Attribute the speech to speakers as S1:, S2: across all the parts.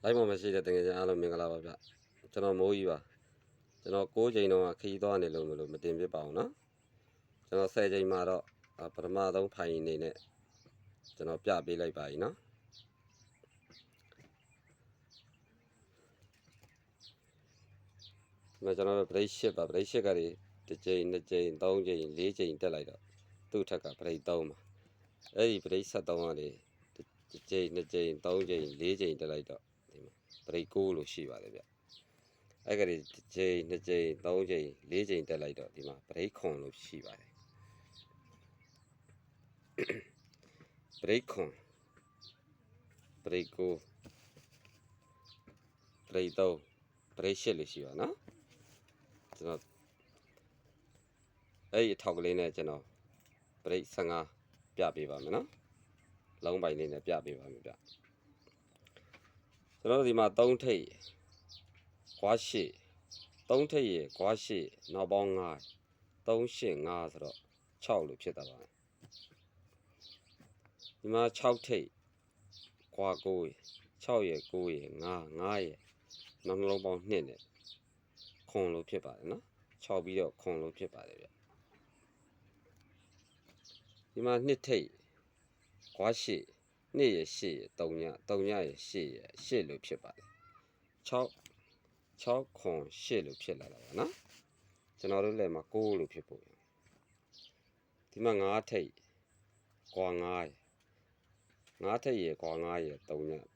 S1: လိုက်မှမရှိတဲ့တကယ်ချင်းအားလုံးမင်္ဂလာပါဗျကျွန်တော်မိုးကြီးပါကျွန်တော်6ချိန်တော့ခီးသွားနေလို့မလို့မတင်ပြပါဘူးနော်ကျွန်တော်10ချိန်မှာတော့ပထမဆုံးဖိုင်နေနဲ့ကျွန်တော်ပြပေးလိုက်ပါ යි နော်ကျွန်တော်တို့ break 8ပါ break 8ကတွေတစ်ချိန်2ချိန်3ချိန်4ချိန်တက်လိုက်တော့သူ့ထက်က break 3ပါအဲ့ဒီ break 73ကနေတစ်ချိန်2ချိန်3ချိန်4ချိန်တက်လိုက်တော့ဒီမှာ break 9လို့ရှိပါတယ်ဗျအဲ့ကလေးတစ်ချိန်2ချိန်3ချိန်4ချိန်တက်လိုက်တော့ဒီမှာ break 9လို့ရှိပါတယ် break 9 break 9 break 3 break 8လို့ရှိပါနော်ကျွန်တော်အဲ့ဒီအထောက်ကလေးနဲ့ကျွန်တော် break 15ပြပေးပါမယ်နော်လုံးပိုင်လေးနဲ့ပြပေးပါမယ်ဗျကျွန်တော်ဒီမှာ3ထိပ်ခွာရှိ3ထိပ်ရခွာရှိနောက်ပေါင်း9 3 8 5ဆိုတော့6လို့ဖြစ်တာပါဒီမှာ6ထိပ်ခွာ9ရ6ရ9ရ5 5ရနောက်နှလုံးပေါင်း2နဲ့ခွန်လို့ဖြစ်ပါတယ်နော်6ပြီးတော့ခွန်လို့ဖြစ်ပါတယ်ဗျဒီမှာ2ထိပ်ခွာရှိ2ရ8ရ3ည3ညရ8ရ8လို့ဖြစ်ပါတယ်6ခွန်8လို့ဖြစ်လာတာပါနော်ကျွန်တော်တို့လည်းမှာ9လို့ဖြစ်ဖို့ဒီမှာ9ထိပ်ခွာ9ရ9ထိပ်ရခွာ9ရ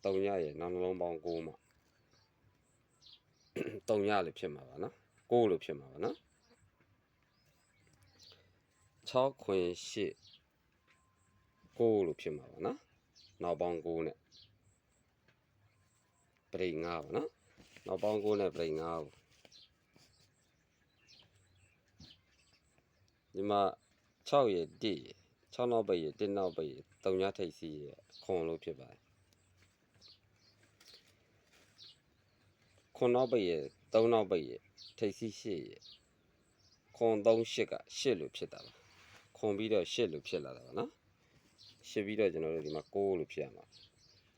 S1: 3ညရနောက်နှလုံးပေါင်း9မှာ3ညလို့ဖြစ်မှာပါနော်9လို့ဖြစ်မှာပါနော်6ခွင်8 9လို့ဖြစ်မှာပါနော်နောက်ပေါင်း9နဲ့ break 5ပါနော်နောက်ပေါင်း9နဲ့ break 5ကိုဒီမှာ6ရ1ရ6နောက်ပိတ်ရ1နောက်ပိတ်ရ3ညထိပ်စီးရခွန်လို့ဖြစ်ပါတယ်ခွန်နောက်ပိတ်ရ3နောက်ပိတ်ရထိပ်စီး8ရခွန်3 8က8လို့ဖြစ်တာပါခွန်ပြီးတော့8လို့ဖြစ်လာတာပါနော်8ပြီးတော့ကျွန်တော်တို့ဒီမှာ9လို့ဖြစ်ရမှာ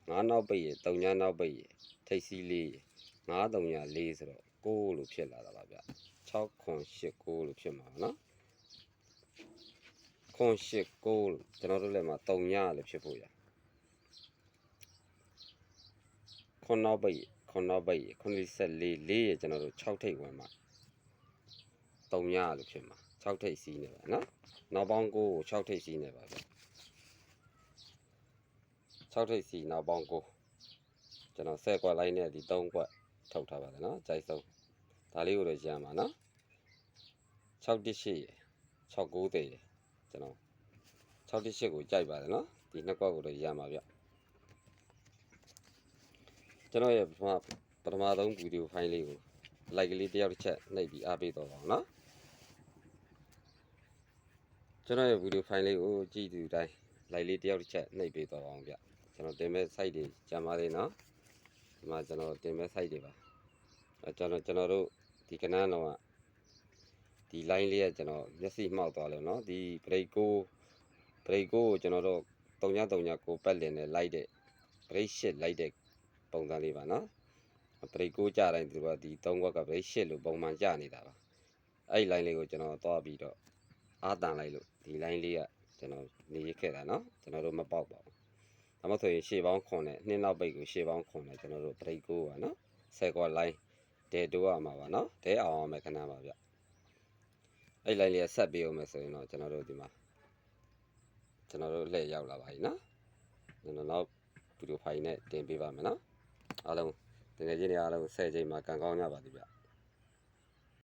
S1: 9နောက်ပိတ်ရ3ညနောက်ပိတ်ရထိပ်စီး4ရ9 3ည4ဆိုတော့9လို့ဖြစ်လာတာပါဗျ6ခွန်8 9လို့ဖြစ်မှာပါနော်ခွန်8 9ကျွန်တော်တို့လည်းမှာ3ညလို့ဖြစ်ဖို့ရခွန်နောက်ပိတ်ခွန်နောက်ပိတ်ခွန်44 4ရကျွန်တော်တို့6ထိပ်ဝင်မှာ3ညလို့ဖြစ်မှာ6ထိပ်စီးနေပါနော်နောက်ပေါင်း9ကို6ထိပ်စီးနေပါဗျ6ထိပ်စီးနောက်ပေါင်း9ကျွန်တော်10ကွက်လိုက်နဲ့ဒီ3ကွက်ထုတ်ထားပါတယ်နော်ကြိုက်ဆုံးဒါလေးကိုတော့ရမ်းပါနော်6တစ်8ရ6 9သေးရကျွန်တော်6တစ်8ကိုကြိုက်ပါတယ်နော်ဒီနှစ်ကွက်ကိုတော့ရမ်းပါဗျကျွန်တော်ရဲ့ပထမဆုံးဗီဒီယိုဖိုင်လေးကို like ကလေးတစ်ယောက်တစ်ချက်နှိပ်ပြီးအားပေးတော့ပါအောင်နော်ကျွန်တော်ရဲ့ဗီဒီယိုဖိုင်လေးကိုကြည့်သူတိုင်း like လေးတစ်ယောက်တစ်ချက်နှိပ်ပေးတော့ပါအောင်ဗျကျွန်တော်တင်မဲ့ site တွေကြမ်းပါသေးနော်ဒီမှာကျွန်တော်တင်မဲ့ site တွေပါကျွန်တော်တို့ဒီကနန်းတော့ဒီ line လေးကကျွန်တော်မျက်စိမှောက်သွားလို့နော်ဒီ break ကိုကျွန်တော်တို့3.39ပတ်လည်နဲ့လိုက်တဲ့ break 8လိုက်တဲ့ပုံစံလေးပါနော် break 9ကြတိုင်းသူကဒီ3ခွက်က break 8လို့ပုံမှန်ကြနေတာပါအဲ့ line လေးကိုကျွန်တော်သွားပြီးတော့အားတန်လိုက်လို့ဒီ line လေးကကျွန်တော်နေရခဲ့တာနော်ကျွန်တော်တို့မပေါက်ပါဘူးဒါမှဆိုရင်ရှေ့ပေါင်းခွန်နဲ့နှစ်နောက်ပိတ်ကိုရှေ့ပေါင်းခွန်နဲ့ကျွန်တော်တို့ break 9ပါနော်10ခွက် line တဲတိုးရမှာပါနော်တဲအောင်အောင်မယ်ခဏပါဗျအဲ့ line လေးဆက်ပေးအောင်မယ်ဆိုရင်တော့ကျွန်တော်တို့ဒီမှာကျွန်တော်တို့လှည့်ရောက်လာပါပြီနော်ကျွန်တော်နောက်ဗီဒီယိုဖိုင်နဲ့တင်ပေးပါမယ်နော်အားလုံးတကယ်ချင်းတွေအားလုံး10ချိန်မှာကန်ကောင်းကြပါသည်ဗျ